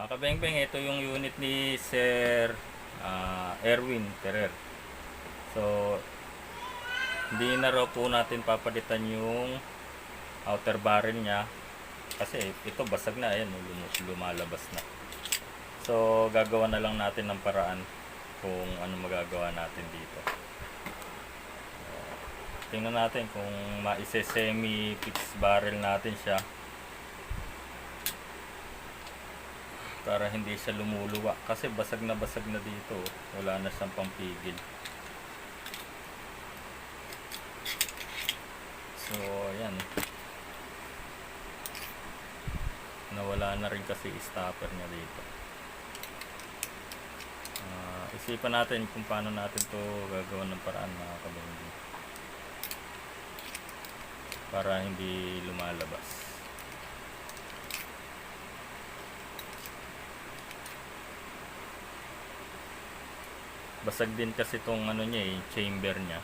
Mga kabeng-beng, ito yung unit ni Sir Erwin Ferrer. So, hindi na raw po natin papalitan yung outer barrel niya kasi ito basag na, ayan, lumalabas na. So, gagawa na lang natin ng paraan kung ano magagawa natin dito. Tingnan natin kung maise-semi-fix barrel natin siya para hindi siya lumuluwa kasi basag na dito, wala na siyang pampigil. So ayan, nawala na rin kasi stopper niya dito. Isipan natin kung paano natin to gagawin ng paraan, mga kabengge, para hindi lumalabas. Basag din kasi itong ano niya, chamber niya.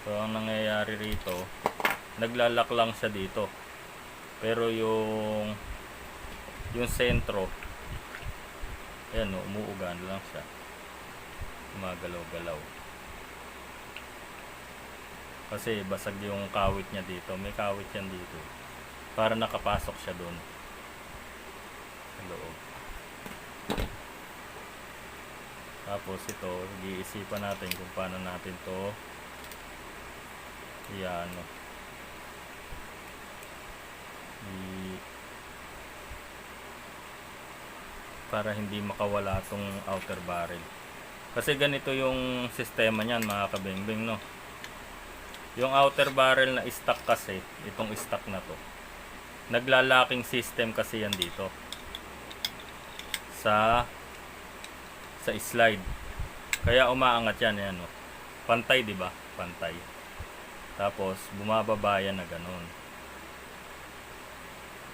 So ang nangyayari rito, naglalak lang siya dito. Pero yung sentro, ayan, umuugan lang siya. Gumagalaw-galaw. Kasi basag yung kawit niya dito. May kawit yan dito. Para nakapasok siya doon sa loob. Tapos ito, iisipan natin kung paano natin to para hindi makawala tong outer barrel. Kasi ganito yung sistema niyan, mga kabeng-beng, no? Yung outer barrel na stock kasi, itong stock na to, naglalocking system kasi yan dito sa slide. Kaya umaangat yan, yan, no? Pantay, di ba? Pantay. Tapos bumababa yan na ganun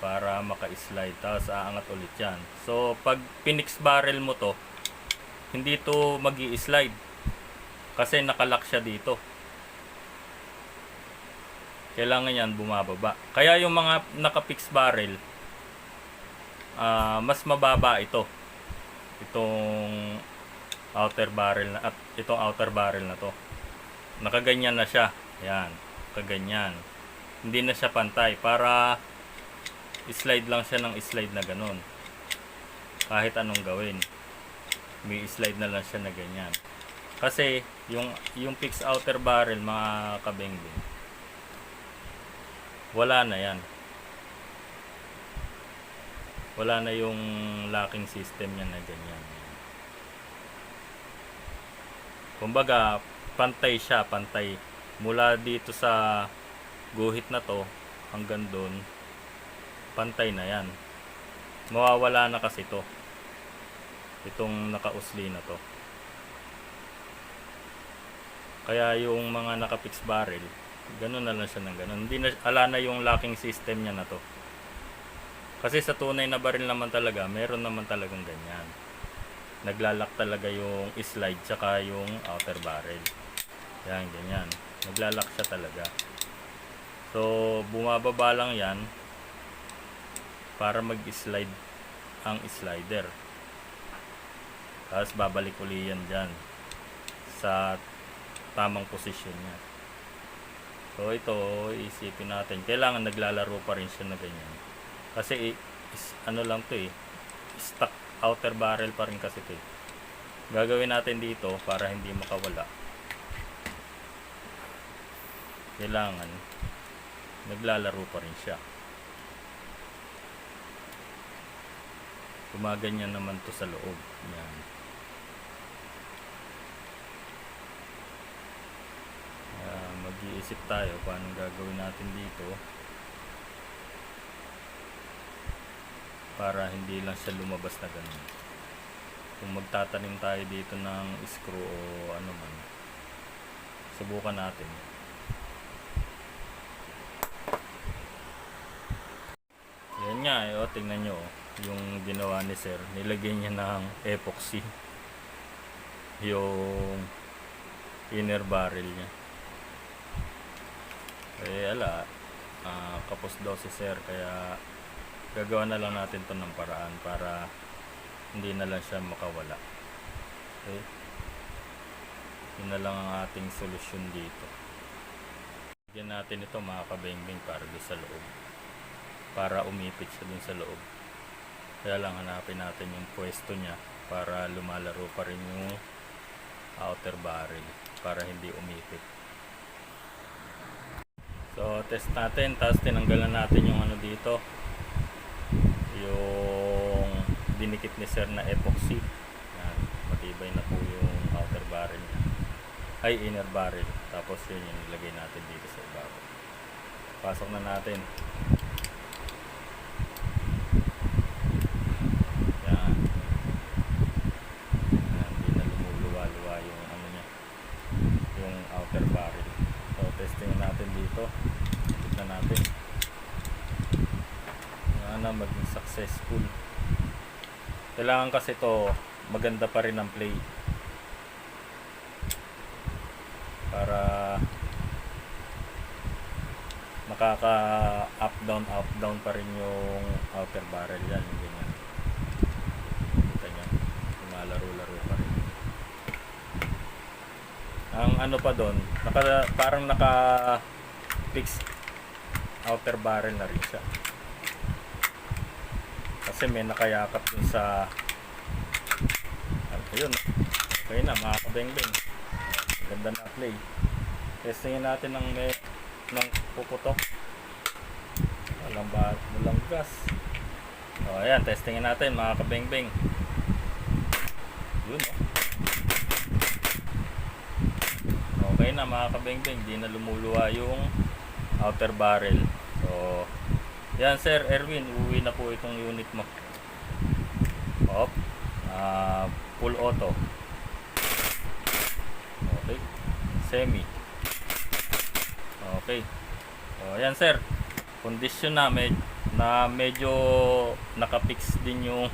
para maka-slide, tapos aangat ulit yan. So pag pinix barrel mo to, hindi to magi-slide kasi nakalock siya dito. Kailangan yan bumababa. Kaya yung mga naka-fix barrel, mas mababa ito, itong outer barrel na, at itong outer barrel na to, nakaganyan na siya. Yan, kaganyan. Hindi na siya pantay, para slide lang siya ng slide na ganun. Kahit anong gawin, may slide na lang siya na ganyan. Kasi yung fixed outer barrel, mga kabengbe, wala na yan. Wala na yung locking system niya na ganyan. Kumbaga, pantay siya, pantay. Mula dito sa guhit na to hanggang doon, pantay na yan. Mawawala na kasi to, itong nakausli na to. Kaya yung mga naka-fix barrel, ganun na lang siya ng ganun. Hindi na, ala na yung locking system niya na to. Kasi sa tunay na baril naman talaga, meron naman talagang ganyan. Naglalak talaga yung slide tsaka yung outer barrel. Yan, ganyan. Naglalak siya talaga. So, bumababa lang yan para mag-slide ang slider. Tapos babalik uli yan dyan sa tamang posisyon niya. So, ito, isipin natin. Kailangan naglalaro pa rin siya na ganyan. Kasi, ano lang to stock outer barrel pa rin kasi ito. Gagawin natin dito para hindi makawala. Kailangan naglalaro pa rin siya. Gumaganyan naman to sa loob. Yan. Mag-iisip tayo paano gagawin natin dito para hindi lang siya lumabas na ganun. Kung magtatanim tayo dito ng screw o ano man, subukan natin. Yan nga, tingnan nyo, yung ginawa ni sir, nilagyan niya ng epoxy yung inner barrel niya. Ala, kapos daw si sir, kaya gagawa na lang natin to ng paraan para hindi na lang siya makawala. Okay, yun na lang ang ating solusyon dito. Bigyan natin ito mga kabengbeng para doon sa loob, para umipit siya doon sa loob. Kaya lang hanapin natin yung pwesto niya para lumalaro pa rin yung outer barrel para hindi umipit. So test natin, tapos tinanggalan natin yung ano dito, yung dinikit ni sir na epoxy. Yan, matibay na po yung outer barrel niya, ay inner barrel. Tapos yun yung nilagay natin dito sa ibabaw. Pasok na natin. Yan, hindi na lumuluwa-luwa yung ano niya, yung outer barrel. So testing natin dito, tignan natin na maging successful. Kailangan kasi to maganda pa rin ang play para makaka up down pa rin yung outer barrel. Yan yung ganyan, kita nyo, lumalaro-laro pa rin. Ang ano pa doon, parang naka fix outer barrel na rin siya kasi may nakayakap dun sa ayun. Okay na mga kabengbeng, ganda na play. Testingin natin ng puputok, walang gas. O ayan, testingin natin mga kabengbeng. Yun okay na mga kabengbeng, di na lumuluwa yung outer barrel. So yan sir Erwin, uuwi na po itong unit mo. Off, full auto. Okay, semi. Okay. So yan sir, kondisyon na medyo nakapix din yung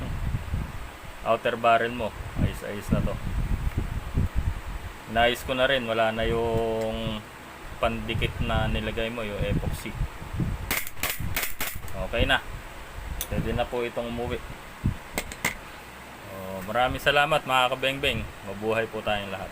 outer barrel mo. Ayos na to. Naayos ko na rin, wala na yung pandikit na nilagay mo, yung epoxy. Okay na, pwede na po itong umuwi. Maraming salamat mga kabengbeng, mabuhay po tayong lahat.